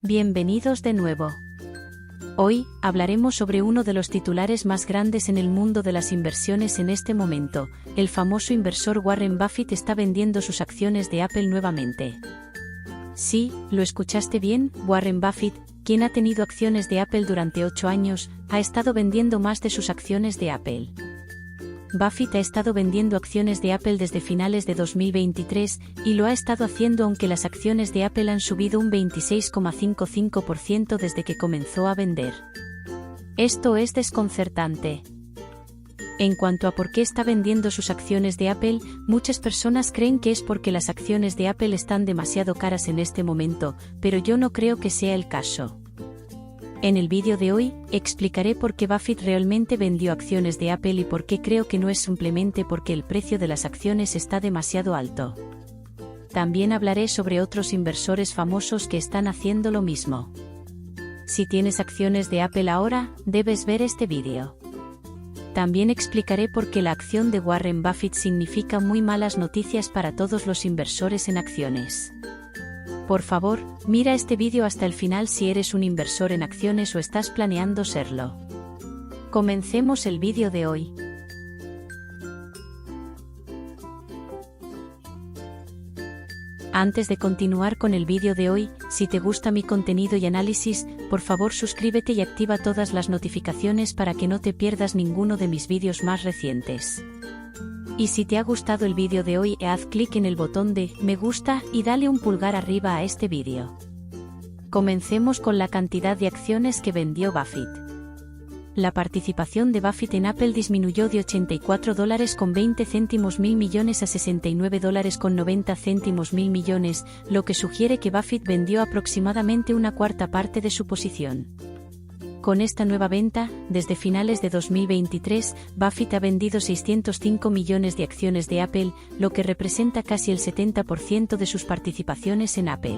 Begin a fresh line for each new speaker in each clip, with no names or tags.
Bienvenidos de nuevo. Hoy, hablaremos sobre uno de los titulares más grandes en el mundo de las inversiones en este momento. El famoso inversor Warren Buffett está vendiendo sus acciones de Apple nuevamente. Sí, lo escuchaste bien, Warren Buffett, quien ha tenido acciones de Apple durante 8 años, ha estado vendiendo más de sus acciones de Apple. Buffett ha estado vendiendo acciones de Apple desde finales de 2023, y lo ha estado haciendo aunque las acciones de Apple han subido un 26,55% desde que comenzó a vender. Esto es desconcertante. En cuanto a por qué está vendiendo sus acciones de Apple, muchas personas creen que es porque las acciones de Apple están demasiado caras en este momento, pero yo no creo que sea el caso. En el vídeo de hoy, explicaré por qué Buffett realmente vendió acciones de Apple y por qué creo que no es simplemente porque el precio de las acciones está demasiado alto. También hablaré sobre otros inversores famosos que están haciendo lo mismo. Si tienes acciones de Apple ahora, debes ver este vídeo. También explicaré por qué la acción de Warren Buffett significa muy malas noticias para todos los inversores en acciones. Por favor, mira este vídeo hasta el final si eres un inversor en acciones o estás planeando serlo. Comencemos el vídeo de hoy. Antes de continuar con el vídeo de hoy, si te gusta mi contenido y análisis, por favor suscríbete y activa todas las notificaciones para que no te pierdas ninguno de mis vídeos más recientes. Y si te ha gustado el vídeo de hoy, haz clic en el botón de me gusta y dale un pulgar arriba a este vídeo. Comencemos con la cantidad de acciones que vendió Buffett. La participación de Buffett en Apple disminuyó de $84,20 mil millones a $69,90 mil millones, lo que sugiere que Buffett vendió aproximadamente una cuarta parte de su posición. Con esta nueva venta, desde finales de 2023, Buffett ha vendido 605 millones de acciones de Apple, lo que representa casi el 70% de sus participaciones en Apple.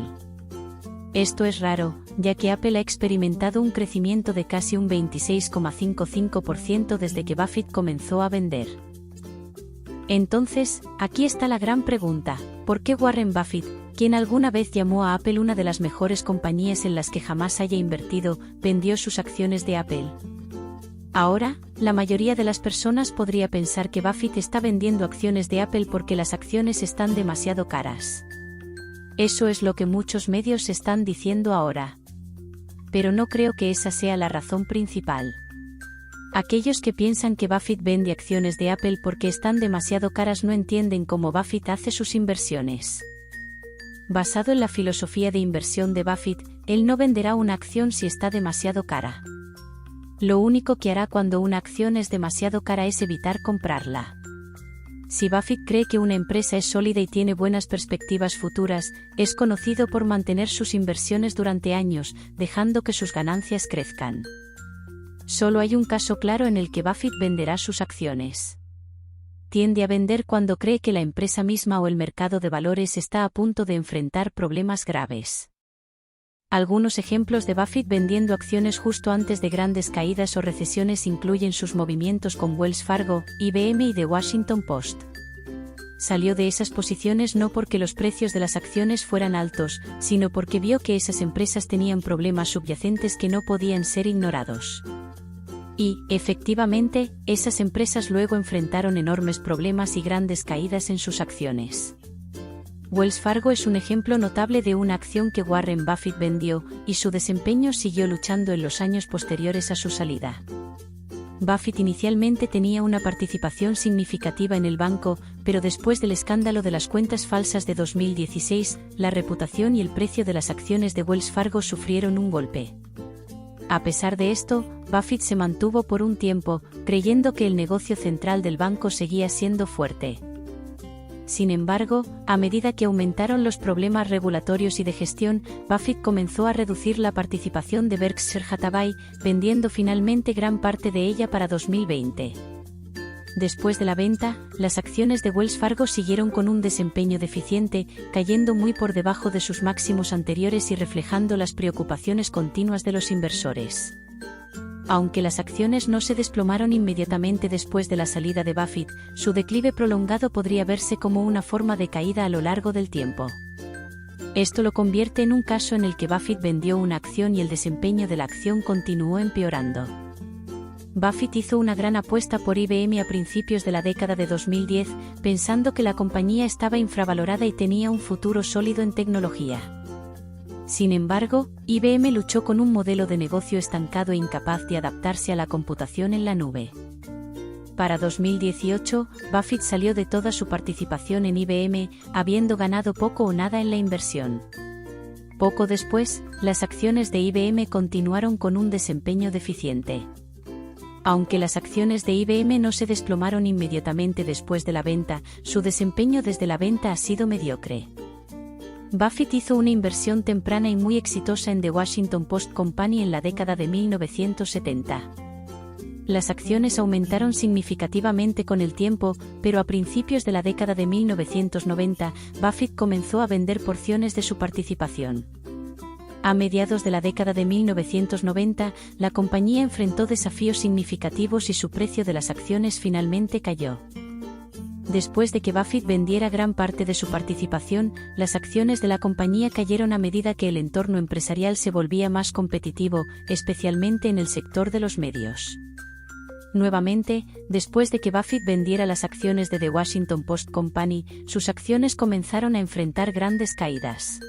Esto es raro, ya que Apple ha experimentado un crecimiento de casi un 26,55% desde que Buffett comenzó a vender. Entonces, aquí está la gran pregunta: ¿por qué Warren Buffett, quien alguna vez llamó a Apple una de las mejores compañías en las que jamás haya invertido, vendió sus acciones de Apple? Ahora, la mayoría de las personas podría pensar que Buffett está vendiendo acciones de Apple porque las acciones están demasiado caras. Eso es lo que muchos medios están diciendo ahora. Pero no creo que esa sea la razón principal. Aquellos que piensan que Buffett vende acciones de Apple porque están demasiado caras no entienden cómo Buffett hace sus inversiones. Basado en la filosofía de inversión de Buffett, él no venderá una acción si está demasiado cara. Lo único que hará cuando una acción es demasiado cara es evitar comprarla. Si Buffett cree que una empresa es sólida y tiene buenas perspectivas futuras, es conocido por mantener sus inversiones durante años, dejando que sus ganancias crezcan. Solo hay un caso claro en el que Buffett venderá sus acciones. Tiende a vender cuando cree que la empresa misma o el mercado de valores está a punto de enfrentar problemas graves. Algunos ejemplos de Buffett vendiendo acciones justo antes de grandes caídas o recesiones incluyen sus movimientos con Wells Fargo, IBM y The Washington Post. Salió de esas posiciones no porque los precios de las acciones fueran altos, sino porque vio que esas empresas tenían problemas subyacentes que no podían ser ignorados. Y, efectivamente, esas empresas luego enfrentaron enormes problemas y grandes caídas en sus acciones. Wells Fargo es un ejemplo notable de una acción que Warren Buffett vendió, y su desempeño siguió luchando en los años posteriores a su salida. Buffett inicialmente tenía una participación significativa en el banco, pero después del escándalo de las cuentas falsas de 2016, la reputación y el precio de las acciones de Wells Fargo sufrieron un golpe. A pesar de esto, Buffett se mantuvo por un tiempo, creyendo que el negocio central del banco seguía siendo fuerte. Sin embargo, a medida que aumentaron los problemas regulatorios y de gestión, Buffett comenzó a reducir la participación de Berkshire Hathaway, vendiendo finalmente gran parte de ella para 2020. Después de la venta, las acciones de Wells Fargo siguieron con un desempeño deficiente, cayendo muy por debajo de sus máximos anteriores y reflejando las preocupaciones continuas de los inversores. Aunque las acciones no se desplomaron inmediatamente después de la salida de Buffett, su declive prolongado podría verse como una forma de caída a lo largo del tiempo. Esto lo convierte en un caso en el que Buffett vendió una acción y el desempeño de la acción continuó empeorando. Buffett hizo una gran apuesta por IBM a principios de la década de 2010, pensando que la compañía estaba infravalorada y tenía un futuro sólido en tecnología. Sin embargo, IBM luchó con un modelo de negocio estancado e incapaz de adaptarse a la computación en la nube. Para 2018, Buffett salió de toda su participación en IBM, habiendo ganado poco o nada en la inversión. Poco después, las acciones de IBM continuaron con un desempeño deficiente. Aunque las acciones de IBM no se desplomaron inmediatamente después de la venta, su desempeño desde la venta ha sido mediocre. Buffett hizo una inversión temprana y muy exitosa en The Washington Post Company en la década de 1970. Las acciones aumentaron significativamente con el tiempo, pero a principios de la década de 1990, Buffett comenzó a vender porciones de su participación. A mediados de la década de 1990, la compañía enfrentó desafíos significativos y su precio de las acciones finalmente cayó. Después de que Buffett vendiera gran parte de su participación, las acciones de la compañía cayeron a medida que el entorno empresarial se volvía más competitivo, especialmente en el sector de los medios. Nuevamente, después de que Buffett vendiera las acciones de The Washington Post Company, sus acciones comenzaron a enfrentar grandes caídas.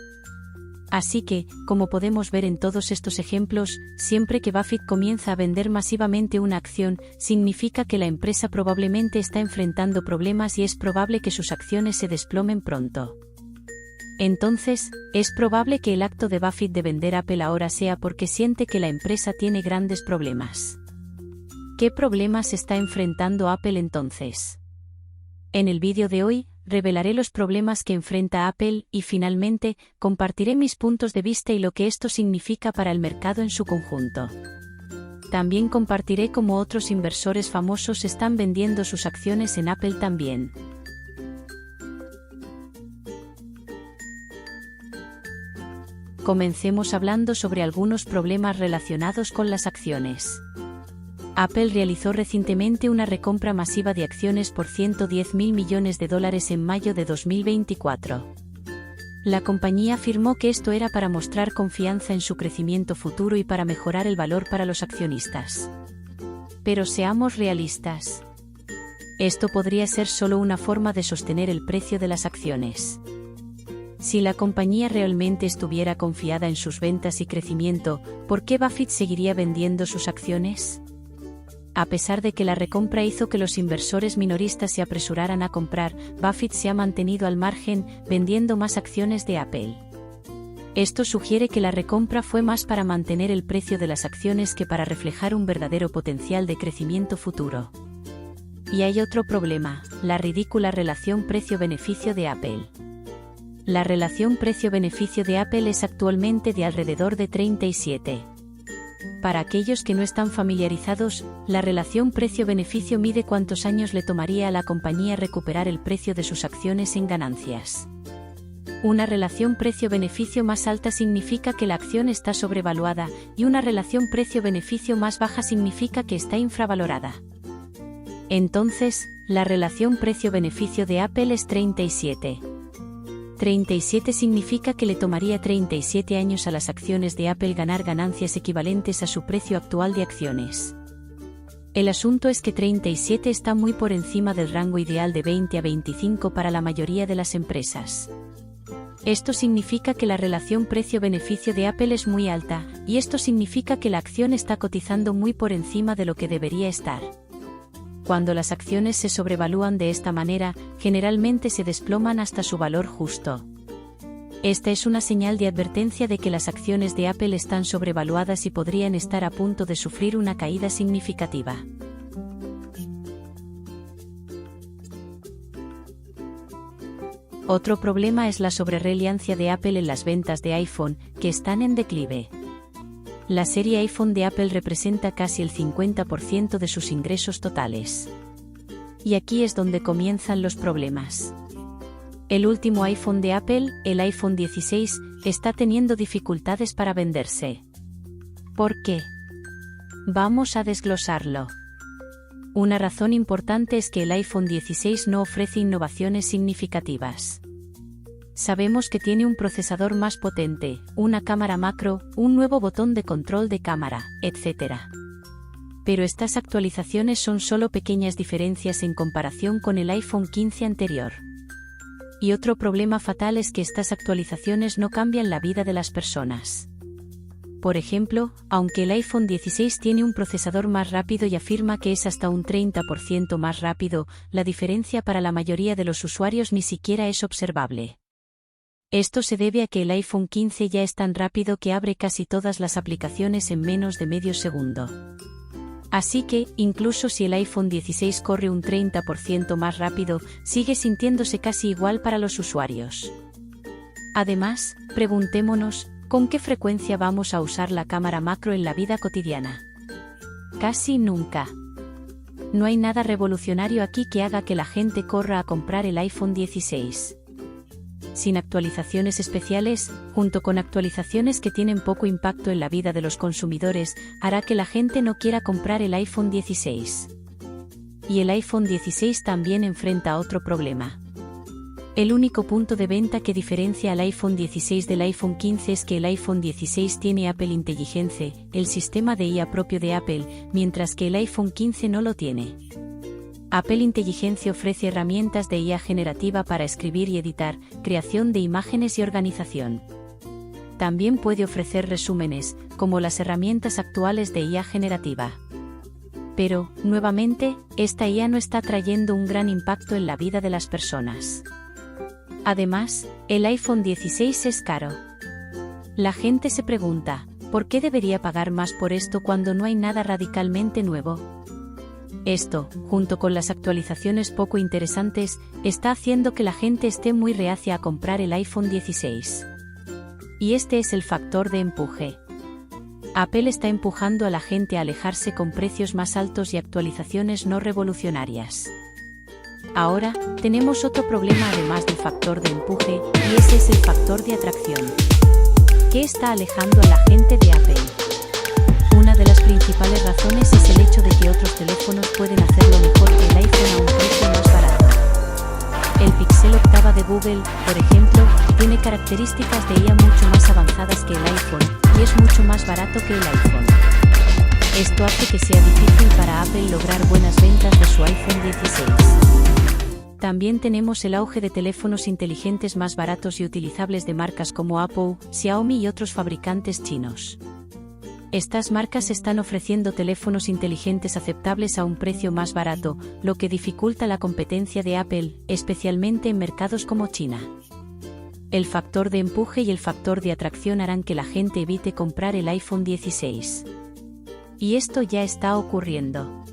Así que, como podemos ver en todos estos ejemplos, siempre que Buffett comienza a vender masivamente una acción, significa que la empresa probablemente está enfrentando problemas y es probable que sus acciones se desplomen pronto. Entonces, es probable que el acto de Buffett de vender Apple ahora sea porque siente que la empresa tiene grandes problemas. ¿Qué problemas está enfrentando Apple entonces? En el vídeo de hoy, revelaré los problemas que enfrenta Apple y finalmente, compartiré mis puntos de vista y lo que esto significa para el mercado en su conjunto. También compartiré cómo otros inversores famosos están vendiendo sus acciones en Apple también. Comencemos hablando sobre algunos problemas relacionados con las acciones. Apple realizó recientemente una recompra masiva de acciones por $110.000 millones en mayo de 2024. La compañía afirmó que esto era para mostrar confianza en su crecimiento futuro y para mejorar el valor para los accionistas. Pero seamos realistas. Esto podría ser solo una forma de sostener el precio de las acciones. Si la compañía realmente estuviera confiada en sus ventas y crecimiento, ¿por qué Buffett seguiría vendiendo sus acciones? A pesar de que la recompra hizo que los inversores minoristas se apresuraran a comprar, Buffett se ha mantenido al margen, vendiendo más acciones de Apple. Esto sugiere que la recompra fue más para mantener el precio de las acciones que para reflejar un verdadero potencial de crecimiento futuro. Y hay otro problema, la ridícula relación precio-beneficio de Apple. La relación precio-beneficio de Apple es actualmente de alrededor de 37. Para aquellos que no están familiarizados, la relación precio-beneficio mide cuántos años le tomaría a la compañía recuperar el precio de sus acciones en ganancias. Una relación precio-beneficio más alta significa que la acción está sobrevaluada, y una relación precio-beneficio más baja significa que está infravalorada. Entonces, la relación precio-beneficio de Apple es 37. 37 significa que le tomaría 37 años a las acciones de Apple ganar ganancias equivalentes a su precio actual de acciones. El asunto es que 37 está muy por encima del rango ideal de 20 a 25 para la mayoría de las empresas. Esto significa que la relación precio-beneficio de Apple es muy alta, y esto significa que la acción está cotizando muy por encima de lo que debería estar. Cuando las acciones se sobrevalúan de esta manera, generalmente se desploman hasta su valor justo. Esta es una señal de advertencia de que las acciones de Apple están sobrevaluadas y podrían estar a punto de sufrir una caída significativa. Otro problema es la sobrerrelevancia de Apple en las ventas de iPhone, que están en declive. La serie iPhone de Apple representa casi el 50% de sus ingresos totales. Y aquí es donde comienzan los problemas. El último iPhone de Apple, el iPhone 16, está teniendo dificultades para venderse. ¿Por qué? Vamos a desglosarlo. Una razón importante es que el iPhone 16 no ofrece innovaciones significativas. Sabemos que tiene un procesador más potente, una cámara macro, un nuevo botón de control de cámara, etc. Pero estas actualizaciones son solo pequeñas diferencias en comparación con el iPhone 15 anterior. Y otro problema fatal es que estas actualizaciones no cambian la vida de las personas. Por ejemplo, aunque el iPhone 16 tiene un procesador más rápido y afirma que es hasta un 30% más rápido, la diferencia para la mayoría de los usuarios ni siquiera es observable. Esto se debe a que el iPhone 15 ya es tan rápido que abre casi todas las aplicaciones en menos de medio segundo. Así que, incluso si el iPhone 16 corre un 30% más rápido, sigue sintiéndose casi igual para los usuarios. Además, preguntémonos, ¿con qué frecuencia vamos a usar la cámara macro en la vida cotidiana? Casi nunca. No hay nada revolucionario aquí que haga que la gente corra a comprar el iPhone 16. Sin actualizaciones especiales, junto con actualizaciones que tienen poco impacto en la vida de los consumidores, hará que la gente no quiera comprar el iPhone 16. Y el iPhone 16 también enfrenta otro problema. El único punto de venta que diferencia al iPhone 16 del iPhone 15 es que el iPhone 16 tiene Apple Intelligence, el sistema de IA propio de Apple, mientras que el iPhone 15 no lo tiene. Apple Intelligence ofrece herramientas de IA generativa para escribir y editar, creación de imágenes y organización. También puede ofrecer resúmenes, como las herramientas actuales de IA generativa. Pero, nuevamente, esta IA no está trayendo un gran impacto en la vida de las personas. Además, el iPhone 16 es caro. La gente se pregunta, ¿por qué debería pagar más por esto cuando no hay nada radicalmente nuevo? Esto, junto con las actualizaciones poco interesantes, está haciendo que la gente esté muy reacia a comprar el iPhone 16. Y este es el factor de empuje. Apple está empujando a la gente a alejarse con precios más altos y actualizaciones no revolucionarias. Ahora, tenemos otro problema además del factor de empuje, y ese es el factor de atracción. ¿Qué está alejando a la gente de Apple? Una de las principales razones es el hecho de que otros teléfonos pueden hacerlo mejor que el iPhone a un precio más barato. El Pixel octava de Google, por ejemplo, tiene características de IA mucho más avanzadas que el iPhone, y es mucho más barato que el iPhone. Esto hace que sea difícil para Apple lograr buenas ventas de su iPhone 16. También tenemos el auge de teléfonos inteligentes más baratos y utilizables de marcas como Apple, Xiaomi y otros fabricantes chinos. Estas marcas están ofreciendo teléfonos inteligentes aceptables a un precio más barato, lo que dificulta la competencia de Apple, especialmente en mercados como China. El factor de empuje y el factor de atracción harán que la gente evite comprar el iPhone 16. Y esto ya está ocurriendo.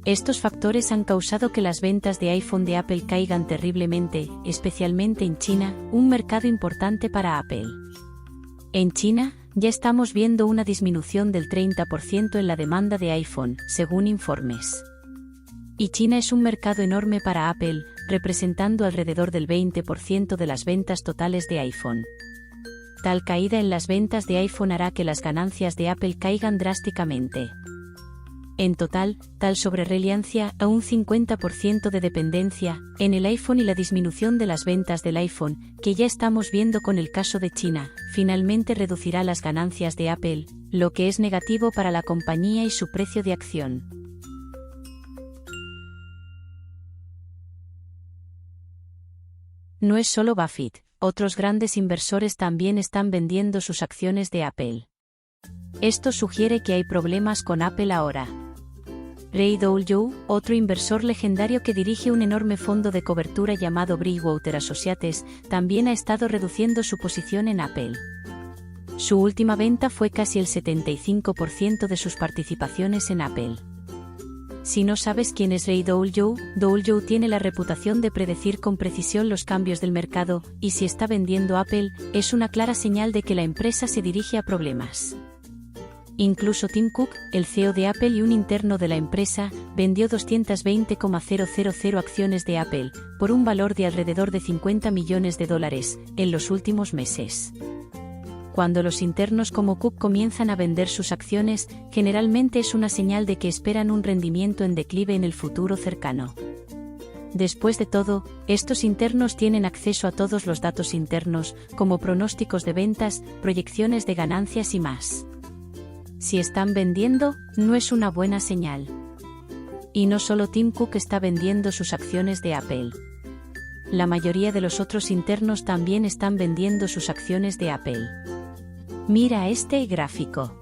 Estos factores han causado que las ventas de iPhone de Apple caigan terriblemente, especialmente en China, un mercado importante para Apple. En China, ya estamos viendo una disminución del 30% en la demanda de iPhone, según informes. Y China es un mercado enorme para Apple, representando alrededor del 20% de las ventas totales de iPhone. Tal caída en las ventas de iPhone hará que las ganancias de Apple caigan drásticamente. En total, tal sobrereliancia a un 50% de dependencia en el iPhone y la disminución de las ventas del iPhone, que ya estamos viendo con el caso de China, finalmente reducirá las ganancias de Apple, lo que es negativo para la compañía y su precio de acción. No es solo Buffett, otros grandes inversores también están vendiendo sus acciones de Apple. Esto sugiere que hay problemas con Apple ahora. Ray Dalio, otro inversor legendario que dirige un enorme fondo de cobertura llamado Bridgewater Associates, también ha estado reduciendo su posición en Apple. Su última venta fue casi el 75% de sus participaciones en Apple. Si no sabes quién es Ray Dalio, Dalio tiene la reputación de predecir con precisión los cambios del mercado, y si está vendiendo Apple, es una clara señal de que la empresa se dirige a problemas. Incluso Tim Cook, el CEO de Apple y un interno de la empresa, vendió 220,000 acciones de Apple, por un valor de alrededor de $50 millones, en los últimos meses. Cuando los internos como Cook comienzan a vender sus acciones, generalmente es una señal de que esperan un rendimiento en declive en el futuro cercano. Después de todo, estos internos tienen acceso a todos los datos internos, como pronósticos de ventas, proyecciones de ganancias y más. Si están vendiendo, no es una buena señal. Y no solo Tim Cook está vendiendo sus acciones de Apple. La mayoría de los otros internos también están vendiendo sus acciones de Apple. Mira este gráfico.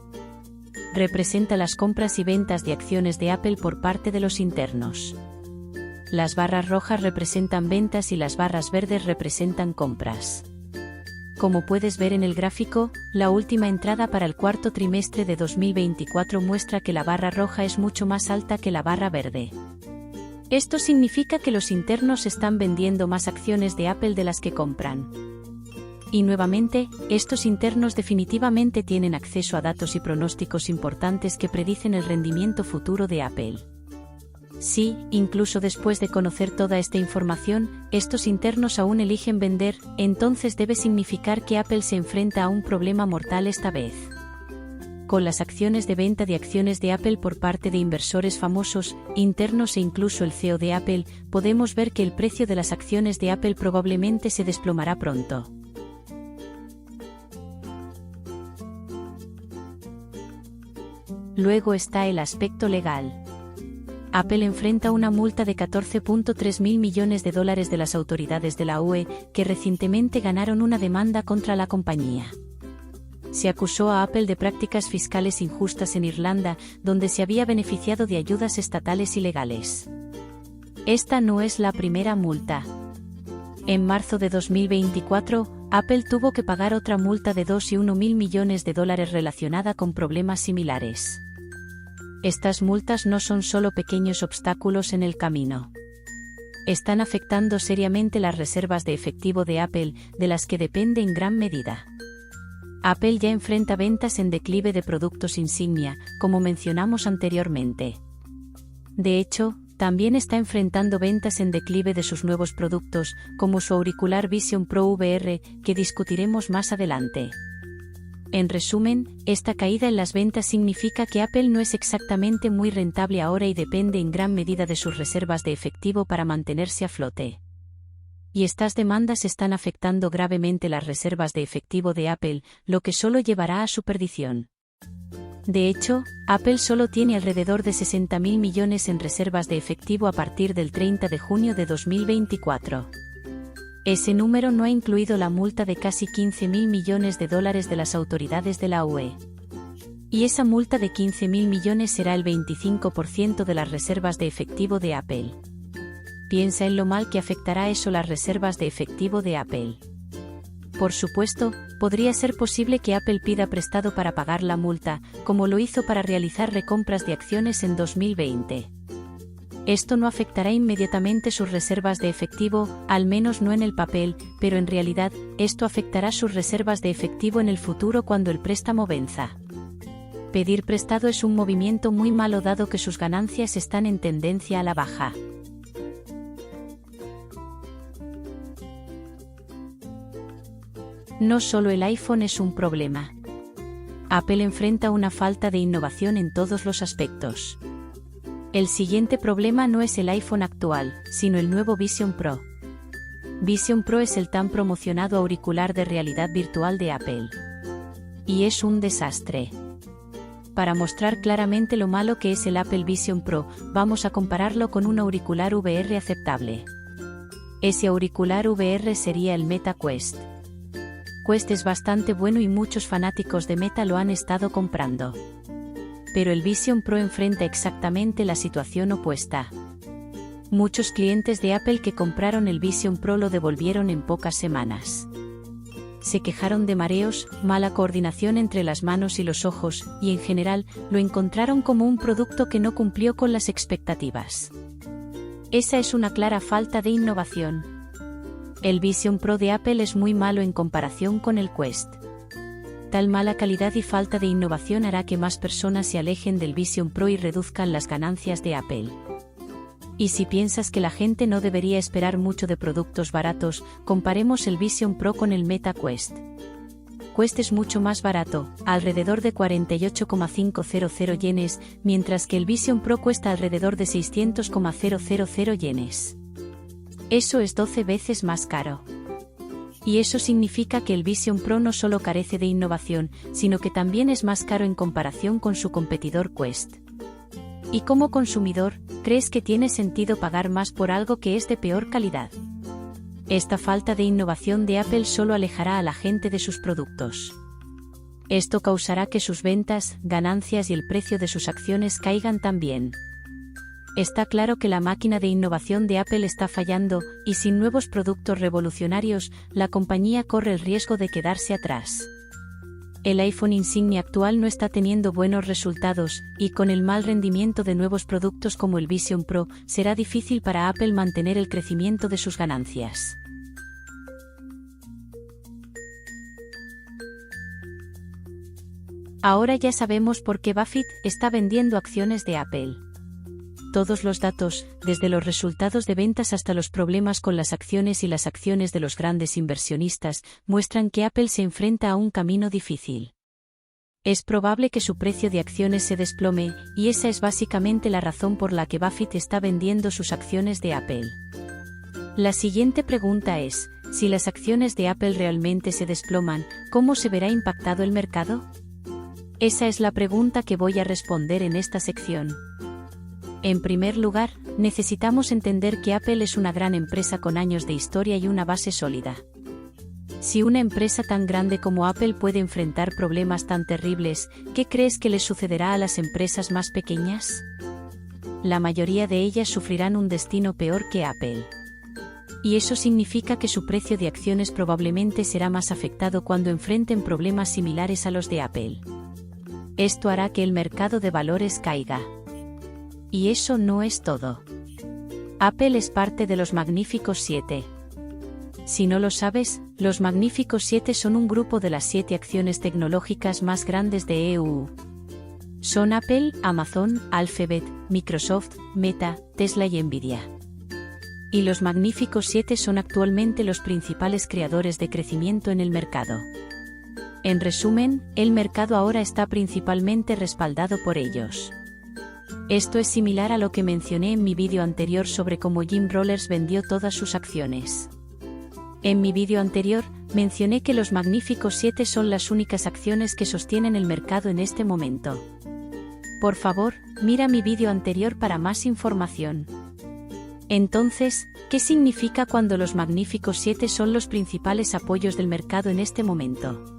Representa las compras y ventas de acciones de Apple por parte de los internos. Las barras rojas representan ventas y las barras verdes representan compras. Como puedes ver en el gráfico, la última entrada para el cuarto trimestre de 2024 muestra que la barra roja es mucho más alta que la barra verde. Esto significa que los internos están vendiendo más acciones de Apple de las que compran. Y nuevamente, estos internos definitivamente tienen acceso a datos y pronósticos importantes que predicen el rendimiento futuro de Apple. Sí, incluso después de conocer toda esta información, estos internos aún eligen vender, entonces debe significar que Apple se enfrenta a un problema mortal esta vez. Con las acciones de venta de acciones de Apple por parte de inversores famosos, internos e incluso el CEO de Apple, podemos ver que el precio de las acciones de Apple probablemente se desplomará pronto. Luego está el aspecto legal. Apple enfrenta una multa de 14.3 mil millones de dólares de las autoridades de la UE, que recientemente ganaron una demanda contra la compañía. Se acusó a Apple de prácticas fiscales injustas en Irlanda, donde se había beneficiado de ayudas estatales ilegales. Esta no es la primera multa. En marzo de 2024, Apple tuvo que pagar otra multa de 2,1 mil millones de dólares relacionada con problemas similares. Estas multas no son solo pequeños obstáculos en el camino. Están afectando seriamente las reservas de efectivo de Apple, de las que depende en gran medida. Apple ya enfrenta ventas en declive de productos insignia, como mencionamos anteriormente. De hecho, también está enfrentando ventas en declive de sus nuevos productos, como su auricular Vision Pro VR, que discutiremos más adelante. En resumen, esta caída en las ventas significa que Apple no es exactamente muy rentable ahora y depende en gran medida de sus reservas de efectivo para mantenerse a flote. Y estas demandas están afectando gravemente las reservas de efectivo de Apple, lo que solo llevará a su perdición. De hecho, Apple solo tiene alrededor de 60 mil millones en reservas de efectivo a partir del 30 de junio de 2024. Ese número no ha incluido la multa de casi 15 mil millones de dólares de las autoridades de la UE. Y esa multa de 15 mil millones será el 25% de las reservas de efectivo de Apple. Piensa en lo mal que afectará eso las reservas de efectivo de Apple. Por supuesto, podría ser posible que Apple pida prestado para pagar la multa, como lo hizo para realizar recompras de acciones en 2020. Esto no afectará inmediatamente sus reservas de efectivo, al menos no en el papel, pero en realidad, esto afectará sus reservas de efectivo en el futuro cuando el préstamo venza. Pedir prestado es un movimiento muy malo dado que sus ganancias están en tendencia a la baja. No solo el iPhone es un problema. Apple enfrenta una falta de innovación en todos los aspectos. El siguiente problema no es el iPhone actual, sino el nuevo Vision Pro. Vision Pro es el tan promocionado auricular de realidad virtual de Apple. Y es un desastre. Para mostrar claramente lo malo que es el Apple Vision Pro, vamos a compararlo con un auricular VR aceptable. Ese auricular VR sería el Meta Quest. Quest es bastante bueno y muchos fanáticos de Meta lo han estado comprando. Pero el Vision Pro enfrenta exactamente la situación opuesta. Muchos clientes de Apple que compraron el Vision Pro lo devolvieron en pocas semanas. Se quejaron de mareos, mala coordinación entre las manos y los ojos, y en general, lo encontraron como un producto que no cumplió con las expectativas. Esa es una clara falta de innovación. El Vision Pro de Apple es muy malo en comparación con el Quest. Tal mala calidad y falta de innovación hará que más personas se alejen del Vision Pro y reduzcan las ganancias de Apple. Y si piensas que la gente no debería esperar mucho de productos baratos, comparemos el Vision Pro con el Meta Quest. Quest es mucho más barato, alrededor de 48,500 yenes, mientras que el Vision Pro cuesta alrededor de 600,000 yenes. Eso es 12 veces más caro. Y eso significa que el Vision Pro no solo carece de innovación, sino que también es más caro en comparación con su competidor Quest. Y como consumidor, ¿crees que tiene sentido pagar más por algo que es de peor calidad? Esta falta de innovación de Apple solo alejará a la gente de sus productos. Esto causará que sus ventas, ganancias y el precio de sus acciones caigan también. Está claro que la máquina de innovación de Apple está fallando, y sin nuevos productos revolucionarios, la compañía corre el riesgo de quedarse atrás. El iPhone insignia actual no está teniendo buenos resultados, y con el mal rendimiento de nuevos productos como el Vision Pro, será difícil para Apple mantener el crecimiento de sus ganancias. Ahora ya sabemos por qué Buffett está vendiendo acciones de Apple. Todos los datos, desde los resultados de ventas hasta los problemas con las acciones y las acciones de los grandes inversionistas, muestran que Apple se enfrenta a un camino difícil. Es probable que su precio de acciones se desplome, y esa es básicamente la razón por la que Buffett está vendiendo sus acciones de Apple. La siguiente pregunta es, si las acciones de Apple realmente se desploman, ¿cómo se verá impactado el mercado? Esa es la pregunta que voy a responder en esta sección. En primer lugar, necesitamos entender que Apple es una gran empresa con años de historia y una base sólida. Si una empresa tan grande como Apple puede enfrentar problemas tan terribles, ¿qué crees que les sucederá a las empresas más pequeñas? La mayoría de ellas sufrirán un destino peor que Apple. Y eso significa que su precio de acciones probablemente será más afectado cuando enfrenten problemas similares a los de Apple. Esto hará que el mercado de valores caiga. Y eso no es todo. Apple es parte de los Magníficos 7. Si no lo sabes, los Magníficos 7 son un grupo de las 7 acciones tecnológicas más grandes de EU. Son Apple, Amazon, Alphabet, Microsoft, Meta, Tesla y Nvidia. Y los Magníficos 7 son actualmente los principales creadores de crecimiento en el mercado. En resumen, el mercado ahora está principalmente respaldado por ellos. Esto es similar a lo que mencioné en mi vídeo anterior sobre cómo Jim Rollers vendió todas sus acciones. En mi vídeo anterior, mencioné que los Magníficos 7 son las únicas acciones que sostienen el mercado en este momento. Por favor, mira mi vídeo anterior para más información. Entonces, ¿qué significa cuando los Magníficos 7 son los principales apoyos del mercado en este momento?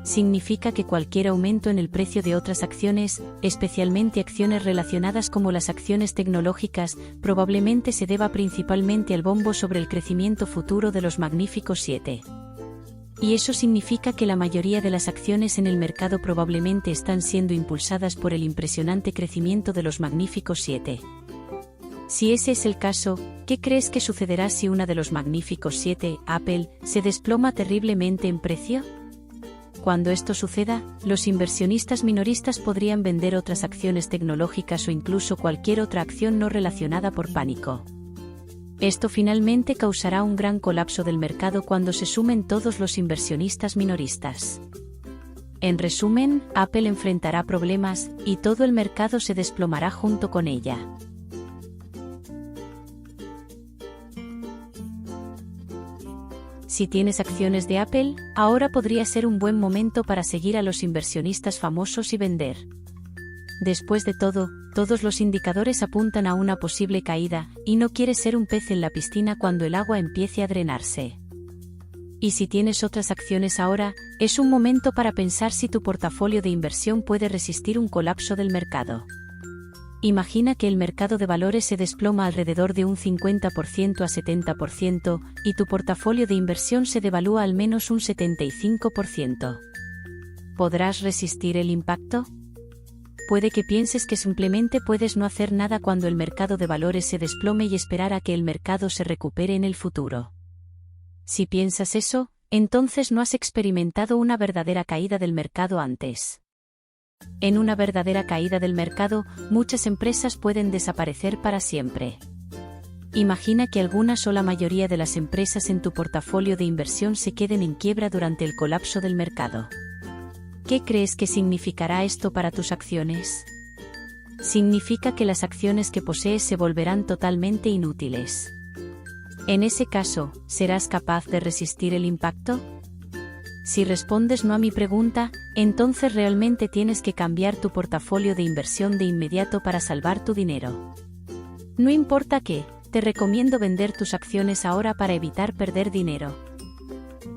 Significa que cualquier aumento en el precio de otras acciones, especialmente acciones relacionadas como las acciones tecnológicas, probablemente se deba principalmente al bombo sobre el crecimiento futuro de los Magníficos 7. Y eso significa que la mayoría de las acciones en el mercado probablemente están siendo impulsadas por el impresionante crecimiento de los Magníficos 7. Si ese es el caso, ¿qué crees que sucederá si una de los Magníficos 7, Apple, se desploma terriblemente en precio? Cuando esto suceda, los inversionistas minoristas podrían vender otras acciones tecnológicas o incluso cualquier otra acción no relacionada por pánico. Esto finalmente causará un gran colapso del mercado cuando se sumen todos los inversionistas minoristas. En resumen, Apple enfrentará problemas, y todo el mercado se desplomará junto con ella. Si tienes acciones de Apple, ahora podría ser un buen momento para seguir a los inversionistas famosos y vender. Después de todo, todos los indicadores apuntan a una posible caída, y no quieres ser un pez en la piscina cuando el agua empiece a drenarse. Y si tienes otras acciones ahora, es un momento para pensar si tu portafolio de inversión puede resistir un colapso del mercado. Imagina que el mercado de valores se desploma alrededor de un 50% a 70%, y tu portafolio de inversión se devalúa al menos un 75%. ¿Podrás resistir el impacto? Puede que pienses que simplemente puedes no hacer nada cuando el mercado de valores se desplome y esperar a que el mercado se recupere en el futuro. Si piensas eso, entonces no has experimentado una verdadera caída del mercado antes. En una verdadera caída del mercado, muchas empresas pueden desaparecer para siempre. Imagina que algunas o la mayoría de las empresas en tu portafolio de inversión se queden en quiebra durante el colapso del mercado. ¿Qué crees que significará esto para tus acciones? Significa que las acciones que posees se volverán totalmente inútiles. En ese caso, ¿serás capaz de resistir el impacto? Si respondes no a mi pregunta, entonces realmente tienes que cambiar tu portafolio de inversión de inmediato para salvar tu dinero. No importa qué, te recomiendo vender tus acciones ahora para evitar perder dinero.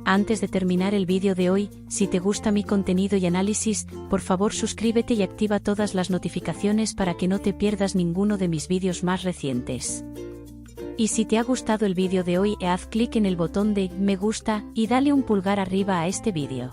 Antes de terminar el vídeo de hoy, si te gusta mi contenido y análisis, por favor suscríbete y activa todas las notificaciones para que no te pierdas ninguno de mis vídeos más recientes. Y si te ha gustado el vídeo de hoy, haz clic en el botón de me gusta y dale un pulgar arriba a este vídeo.